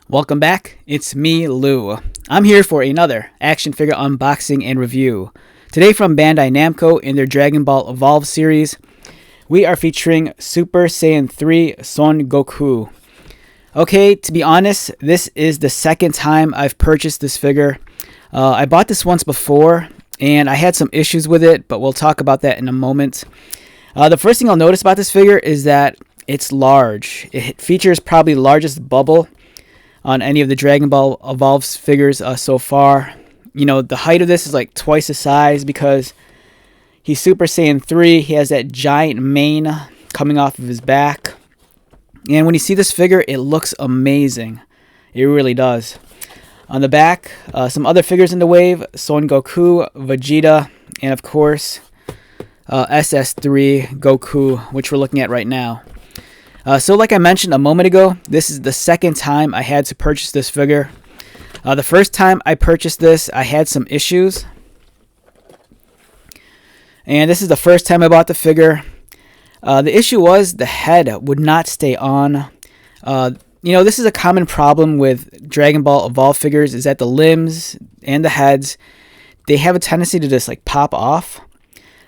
Welcome back, it's me, Lou. I'm here for another action figure unboxing and review. Today from Bandai Namco in their Dragon Ball Evolve series, we are featuring Super Saiyan 3 Son Goku. Okay, to be honest, this is the second time I've purchased this figure. I bought this once before, and I had some issues with it, but we'll talk about that in a moment. The first thing I'll notice about this figure is that it's large. It features probably the largest bubble on any of the Dragon Ball Evolve figures so far. You know, the height of this is like twice the size because he's Super Saiyan 3. He has that giant mane coming off of his back. And when you see this figure, it looks amazing. It really does. On the back, some other figures in the wave: Son Goku, Vegeta, and of course, SS3 Goku, which we're looking at right now. So like I mentioned a moment ago, this is the second time I had to purchase this figure. The first time I purchased this, I had some issues. And this is the first time I bought the figure. The issue was the head would not stay on. This is a common problem with Dragon Ball Evolve figures, is that the limbs and the heads, they have a tendency to just like pop off.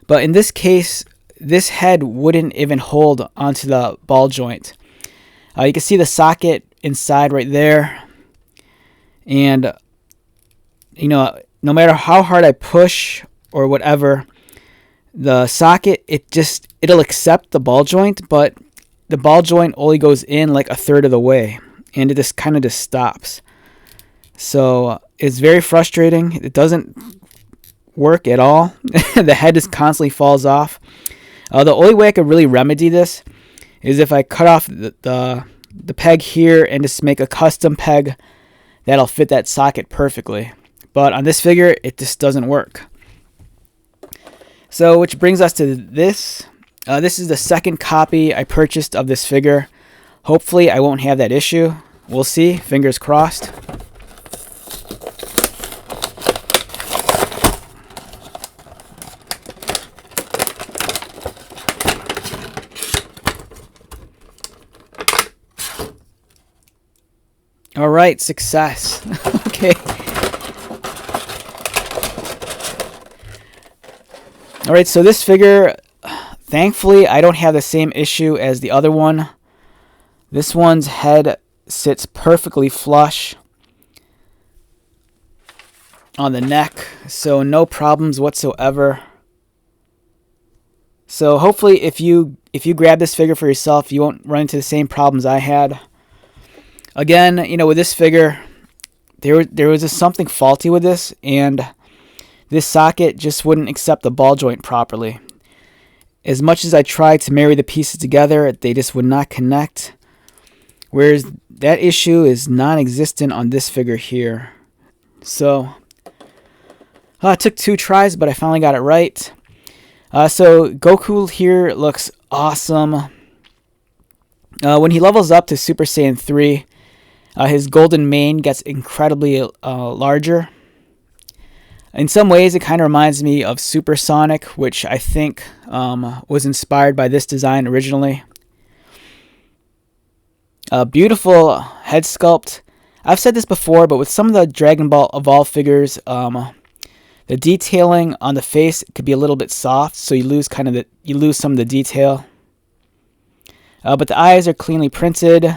But in this case, this head wouldn't even hold onto the ball joint. You can see the socket inside right there. And, no matter how hard I push or whatever, the socket, it'll accept the ball joint, but the ball joint only goes in like a third of the way. And it just kind of just stops. So it's very frustrating. It doesn't work at all. The head just constantly falls off. The only way I could really remedy this is if I cut off the peg here and just make a custom peg that'll fit that socket perfectly. But on this figure, it just doesn't work. So, which brings us to this. This is the second copy I purchased of this figure. Hopefully, I won't have that issue. We'll see. Fingers crossed. All right, success. Okay. All right, so this figure, thankfully, I don't have the same issue as the other one. This one's head sits perfectly flush on the neck, so no problems whatsoever. So hopefully, if you grab this figure for yourself, you won't run into the same problems I had. Again, with this figure, there was just something faulty with this, and this socket just wouldn't accept the ball joint properly. As much as I tried to marry the pieces together, they just would not connect. Whereas that issue is non-existent on this figure here. So, it took 2 tries, but I finally got it right. So Goku here looks awesome. When he levels up to Super Saiyan 3, his golden mane gets incredibly larger. In some ways, it kind of reminds me of Supersonic, which I think was inspired by this design originally. Beautiful head sculpt. I've said this before, but with some of the Dragon Ball Evolve figures, the detailing on the face could be a little bit soft, so you lose some of the detail. But the eyes are cleanly printed.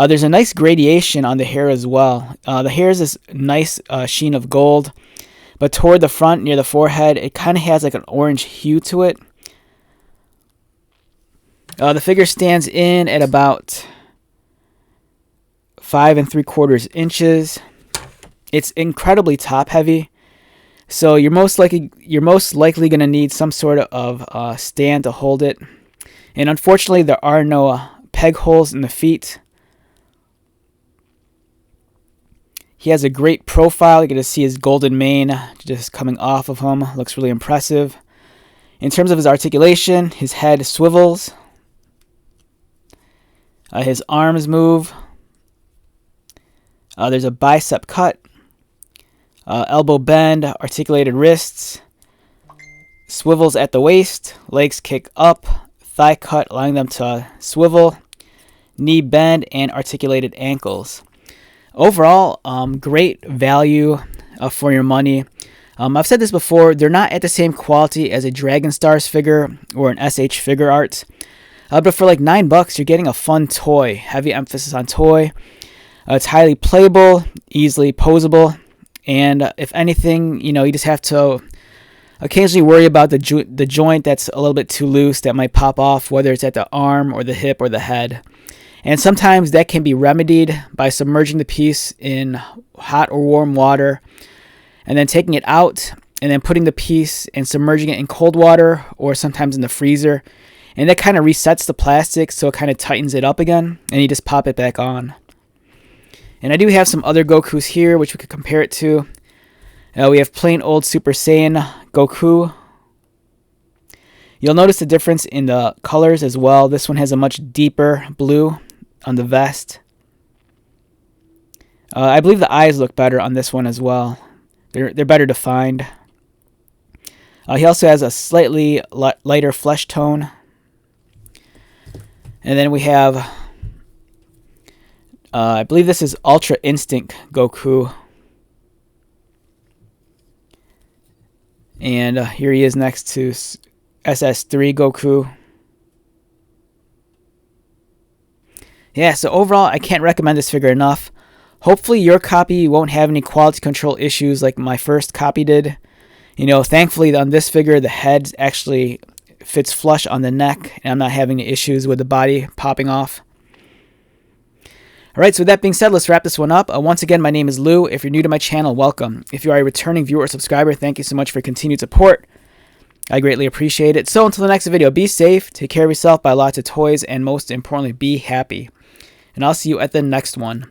There's a nice gradation on the hair as well. The hair is this nice sheen of gold, but toward the front near the forehead, it kind of has like an orange hue to it. The figure stands in at about 5 3/4 inches. It's incredibly top heavy, so you're most likely going to need some sort of stand to hold it. And unfortunately, there are no peg holes in the feet. He has a great profile. You get to see his golden mane just coming off of him. Looks really impressive. In terms of his articulation, his head swivels. His arms move. There's a bicep cut. Elbow bend, articulated wrists. Swivels at the waist. Legs kick up. Thigh cut, allowing them to swivel. Knee bend, and articulated ankles. Overall, great value for your money. I've said this before, they're not at the same quality as a Dragon Stars figure or an SH Figure Arts. But for like $9, you're getting a fun toy. Heavy emphasis on toy. It's highly playable, easily posable, and if anything, you just have to occasionally worry about the joint that's a little bit too loose that might pop off, whether it's at the arm or the hip or the head. And sometimes that can be remedied by submerging the piece in hot or warm water and then taking it out and then putting the piece and submerging it in cold water or sometimes in the freezer. And that kind of resets the plastic, so it kind of tightens it up again, and you just pop it back on. And I do have some other Gokus here which we could compare it to. We have plain old Super Saiyan Goku. You'll notice the difference in the colors as well. This one has a much deeper blue on the vest. I believe the eyes look better on this one as well. They're better defined. He also has a slightly lighter flesh tone. And then we have, I believe this is Ultra Instinct Goku. And here he is next to SS3 Goku. Yeah, so overall, I can't recommend this figure enough. Hopefully your copy won't have any quality control issues like my first copy did. Thankfully on this figure, the head actually fits flush on the neck, and I'm not having any issues with the body popping off. Alright, so with that being said, let's wrap this one up. Once again, my name is Lou. If you're new to my channel, welcome. If you are a returning viewer or subscriber, thank you so much for your continued support. I greatly appreciate it. So until the next video, be safe, take care of yourself, buy lots of toys, and most importantly, be happy. And I'll see you at the next one.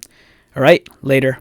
Alright, later.